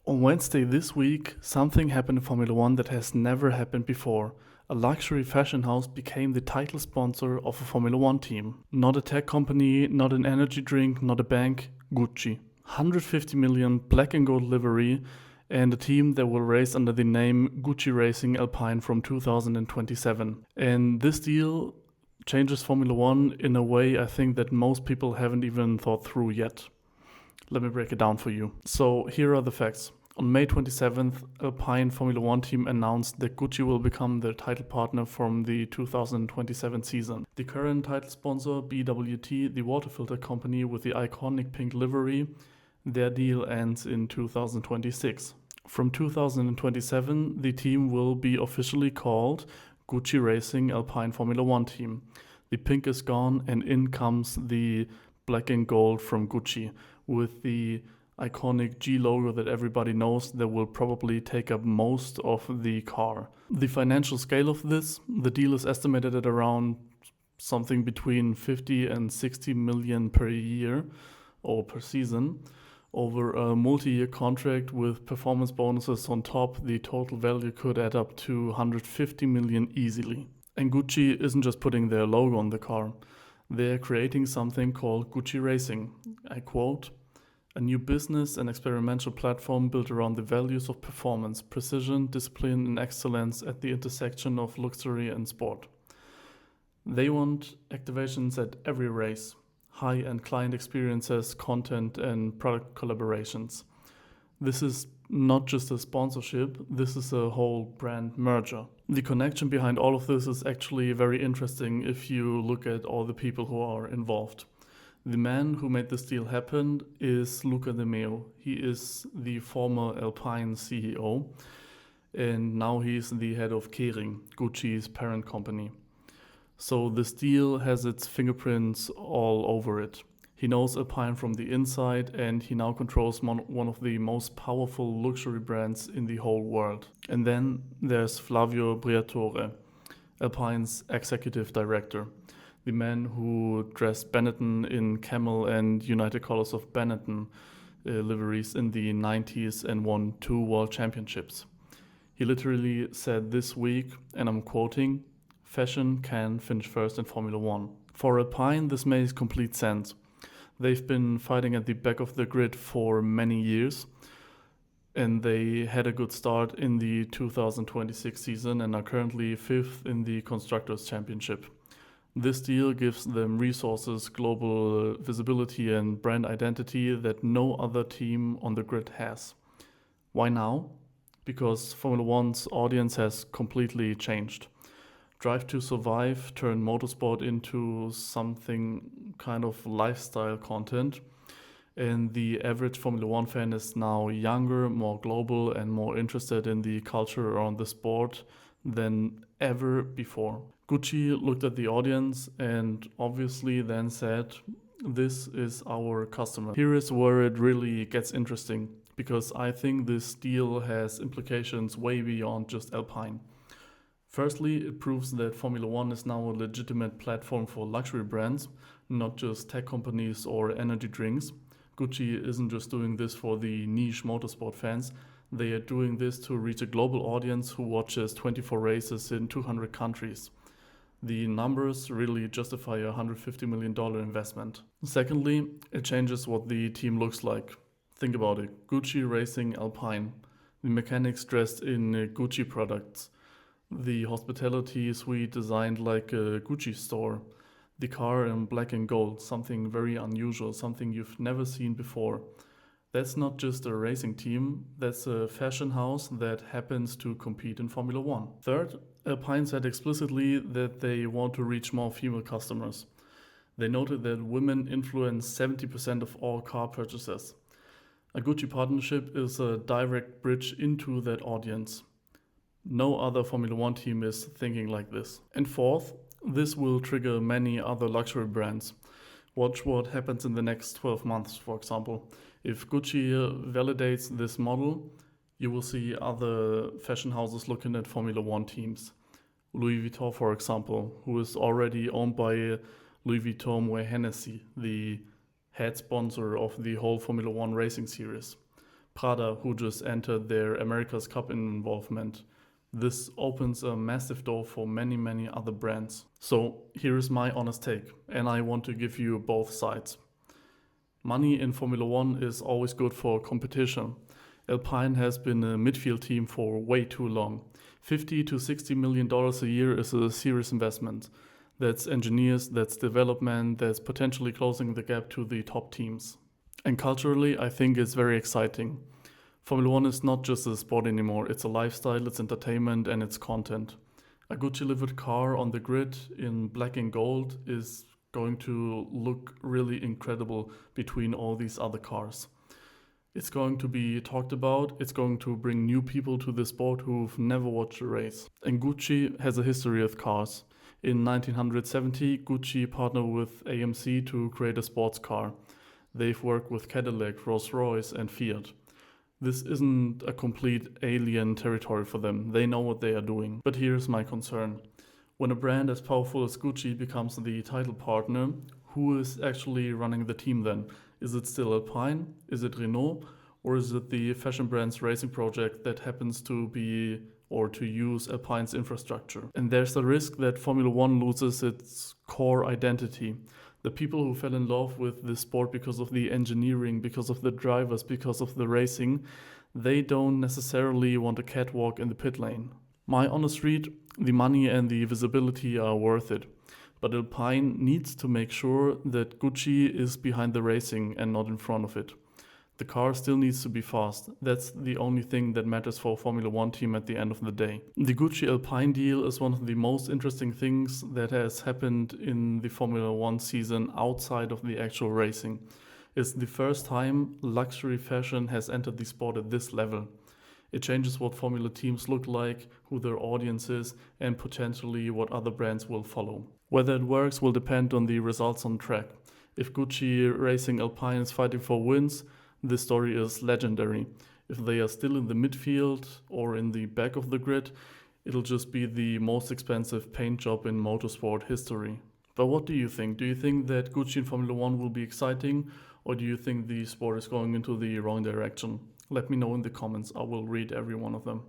On Wednesday this week, something happened in Formula One that has never happened before. A luxury fashion house became the title sponsor of a Formula One team. Not a tech company, not an energy drink, not a bank, Gucci. 150 million black and gold livery and a team that will race under the name Gucci Racing Alpine from 2027. And this deal changes Formula One in a way I think that most people haven't even thought through yet. Let me break it down for you. So here are the facts. On May 27th, Alpine Formula One team announced that Gucci will become their title partner from the 2027 season. The current title sponsor, BWT, the water filter company with the iconic pink livery, their deal ends in 2026. From 2027, the team will be officially called Gucci Racing Alpine Formula One team. The pink is gone and in comes the black and gold from Gucci with the iconic G logo that everybody knows that will probably take up most of the car. The financial scale of this, the deal is estimated at around something between 50 and 60 million per year or per season. Over a multi-year contract with performance bonuses on top, the total value could add up to 150 million easily. And Gucci isn't just putting their logo on the car. They're creating something called Gucci Racing. I quote, "A new business and experimental platform built around the values of performance, precision, discipline, and excellence at the intersection of luxury and sport." They want activations at every race, high-end client experiences, content, and product collaborations. This is not just a sponsorship, this is a whole brand merger. The connection behind all of this is actually very interesting if you look at all the people who are involved. The man who made this deal happen is Luca De Meo. He is the former Alpine CEO, and now he's the head of Kering, Gucci's parent company. So this deal has its fingerprints all over it. He knows Alpine from the inside, and he now controls one of the most powerful luxury brands in the whole world. And then there's Flavio Briatore, Alpine's executive director, the man who dressed Benetton in camel and United Colors of Benetton liveries in the 90s and won 2 world championships. He literally said this week, and I'm quoting, "Fashion can finish first in Formula One." For Alpine, this makes complete sense. They've been fighting at the back of the grid for many years, and they had a good start in the 2026 season and are currently 5th in the Constructors' Championship. This deal gives them resources, global visibility, and brand identity that no other team on the grid has. Why now? Because Formula One's audience has completely changed. Drive to Survive turned motorsport into something kind of lifestyle content, and the average Formula One fan is now younger, more global, and more interested in the culture around the sport than ever before. Gucci looked at the audience and obviously then said, "This is our customer." Here is where it really gets interesting, because I think this deal has implications way beyond just Alpine. Firstly, it proves that Formula One is now a legitimate platform for luxury brands, not just tech companies or energy drinks. Gucci isn't just doing this for the niche motorsport fans, they are doing this to reach a global audience who watches 24 races in 200 countries. The numbers really justify a $150 million investment. Secondly, it changes what the team looks like. Think about it, Gucci Racing Alpine, the mechanics dressed in Gucci products, the hospitality suite designed like a Gucci store, the car in black and gold, something very unusual, something you've never seen before. That's not just a racing team, that's a fashion house that happens to compete in Formula One. Third, Alpine said explicitly that they want to reach more female customers. They noted that women influence 70% of all car purchases. A Gucci partnership is a direct bridge into that audience. No other Formula One team is thinking like this. And fourth, this will trigger many other luxury brands. Watch what happens in the next 12 months, for example. If Gucci validates this model, you will see other fashion houses looking at Formula One teams. Louis Vuitton, for example, who is already owned by Louis Vuitton Moet Hennessy, the head sponsor of the whole Formula One racing series. Prada, who just entered their America's Cup involvement. This opens a massive door for many, many other brands. So here is my honest take, and I want to give you both sides. Money in Formula One is always good for competition. Alpine has been a midfield team for way too long. $50 to $60 million a year is a serious investment. That's engineers, that's development, that's potentially closing the gap to the top teams. And culturally, I think it's very exciting. Formula One is not just a sport anymore, it's a lifestyle, it's entertainment, and it's content. A Gucci livered car on the grid in black and gold is going to look really incredible between all these other cars. It's going to be talked about, it's going to bring new people to the sport who've never watched a race. And Gucci has a history of cars. In 1970, Gucci partnered with AMC to create a sports car. They've worked with Cadillac, Rolls-Royce, and Fiat. This isn't a complete alien territory for them. They know what they are doing. But here's my concern. When a brand as powerful as Gucci becomes the title partner, who is actually running the team then? Is it still Alpine? Is it Renault? Or is it the fashion brand's racing project that happens to be or to use Alpine's infrastructure? And there's a risk that Formula One loses its core identity. The people who fell in love with this sport because of the engineering, because of the drivers, because of the racing, they don't necessarily want a catwalk in the pit lane. My honest read, the money and the visibility are worth it. But Alpine needs to make sure that Gucci is behind the racing and not in front of it. The car still needs to be fast. That's the only thing that matters for a Formula One team at the end of the day. The Gucci Alpine deal is one of the most interesting things that has happened in the Formula One season outside of the actual racing. It's the first time luxury fashion has entered the sport at this level. It changes what Formula teams look like, who their audience is, and potentially what other brands will follow. Whether it works will depend on the results on track. If Gucci Racing Alpine is fighting for wins, this story is legendary. If they are still in the midfield or in the back of the grid, it'll just be the most expensive paint job in motorsport history. But what do you think? Do you think that Gucci in Formula One will be exciting, or do you think the sport is going into the wrong direction? Let me know in the comments. I will read every one of them.